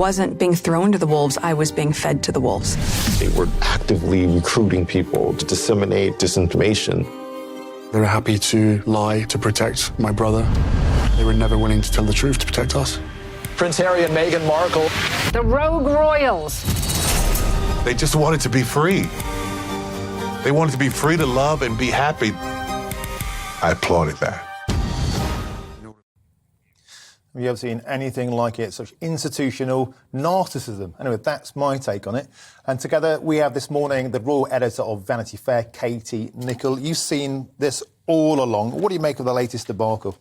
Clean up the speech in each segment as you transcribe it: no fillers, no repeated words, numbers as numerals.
wasn't being thrown to the wolves, I was being fed to the wolves. They were actively recruiting people to disseminate disinformation. They were happy to lie to protect my brother. They were never willing to tell the truth to protect us. Prince Harry and Meghan Markle. The rogue royals. They just wanted to be free. They wanted to be free to love and be happy. I applauded that. Have you ever seen anything like it? Such institutional narcissism. Anyway, that's my take on it. And together we have this morning the royal editor of Vanity Fair, Katie Nicholl. You've seen this all along. What do you make of the latest debacle?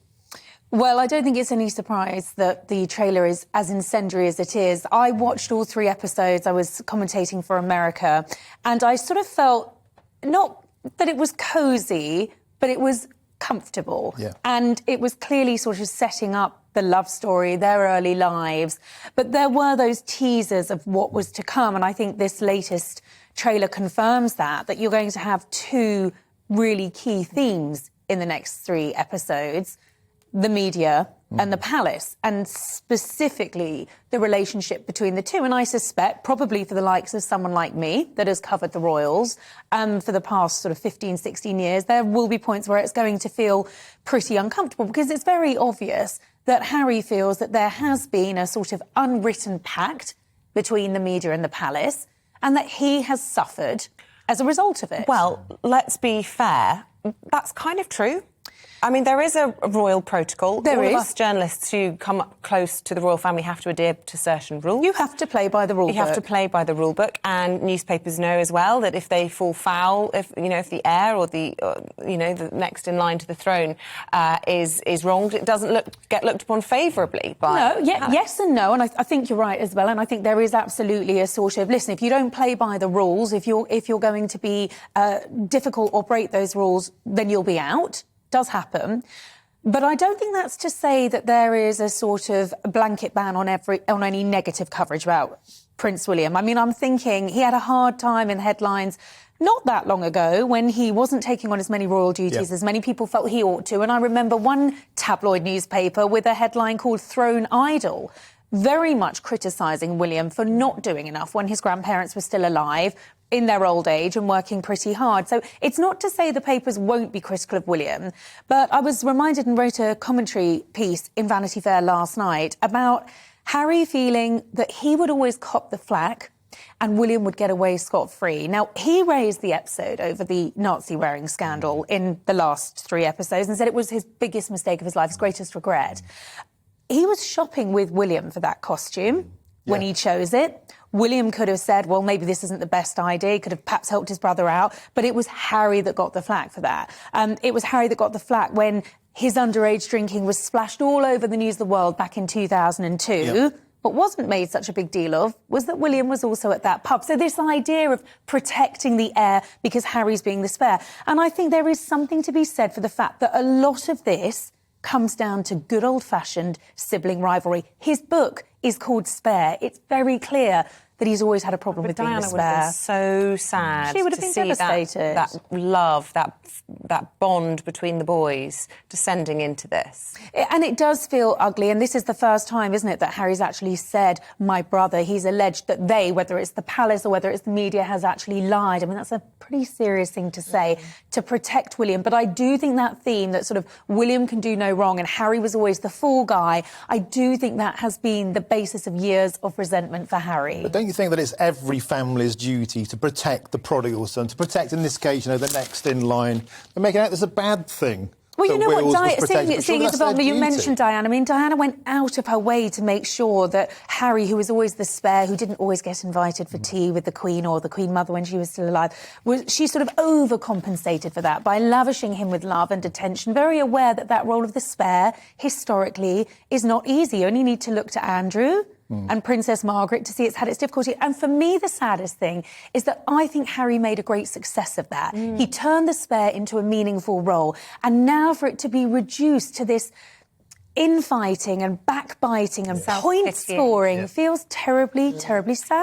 Well, I don't think it's any surprise that the trailer is as incendiary as it is. I watched all 3 episodes. I was commentating for America, and I sort of felt not that it was cosy, but it was comfortable. Yeah. And it was clearly sort of setting up the love story, their early lives. But there were those teasers of what was to come, and I think this latest trailer confirms that you're going to have 2 really key themes in the next 3 episodes. The media and the palace, and specifically the relationship between the 2. And I suspect, probably for the likes of someone like me that has covered the royals for the past sort of 15, 16 years, there will be points where it's going to feel pretty uncomfortable, because it's very obvious that Harry feels that there has been a sort of unwritten pact between the media and the palace, and that he has suffered as a result of it. Well, let's be fair. That's kind of true. I mean, there is a royal protocol. All of us journalists who come up close to the royal family have to adhere to certain rules. You have to play by the rule book. You have to play by the rule book, and newspapers know as well that if they fall foul, if the heir or the next in line to the throne is wronged, it doesn't get looked upon favourably by. Yes and no, and I think you're right as well. And I think there is absolutely a sort of listen. If you don't play by the rules, if you're going to be difficult or break those rules, then you'll be out. Does happen, but I don't think that's to say that there is a sort of blanket ban on any negative coverage about Prince William. I mean, I'm thinking he had a hard time in headlines not that long ago when he wasn't taking on as many royal duties as many people felt he ought to. And I remember one tabloid newspaper with a headline called "Throne Idol," very much criticising William for not doing enough when his grandparents were still alive, in their old age, and working pretty hard. So it's not to say the papers won't be critical of William, but I was reminded and wrote a commentary piece in Vanity Fair last night about Harry feeling that he would always cop the flak and William would get away scot-free. Now, he raised the episode over the Nazi-wearing scandal in the last 3 episodes and said it was his biggest mistake of his life, his greatest regret. He was shopping with William for that costume when he chose it. William could have said, well, maybe this isn't the best idea. He could have perhaps helped his brother out. But it was Harry that got the flak for that. It was Harry that got the flak when his underage drinking was splashed all over the news of the world back in 2002. Yep. What wasn't made such a big deal of was that William was also at that pub. So this idea of protecting the heir because Harry's being the spare. And I think there is something to be said for the fact that a lot of this comes down to good old-fashioned sibling rivalry. His book is called Spare. It's very clear that he's always had a problem with being the spare. Diana would have been so sad. She would have been devastated. That love, that bond between the boys descending into this. And it does feel ugly, and this is the first time, isn't it, that Harry's actually said, my brother. He's alleged that they, whether it's the palace or whether it's the media, has actually lied. I mean, that's a pretty serious thing to say to protect William. But I do think that theme that sort of William can do no wrong and Harry was always the fall guy, I do think that has been the basis of years of resentment for Harry. But don't you think that it's every family's duty to protect the prodigal son, to protect, in this case, the next in line, and making out there's a bad thing? Well, you know what, seeing Isabel, you mentioned Diana. I mean, Diana went out of her way to make sure that Harry, who was always the spare, who didn't always get invited for tea with the Queen or the Queen Mother when she was still alive, she sort of overcompensated for that by lavishing him with love and attention, very aware that that role of the spare, historically, is not easy. You only need to look to Andrew and Princess Margaret to see it's had its difficulty. And for me, the saddest thing is that I think Harry made a great success of that. He turned the spare into a meaningful role. And now for it to be reduced to this infighting and backbiting and point scoring feels terribly, terribly sad.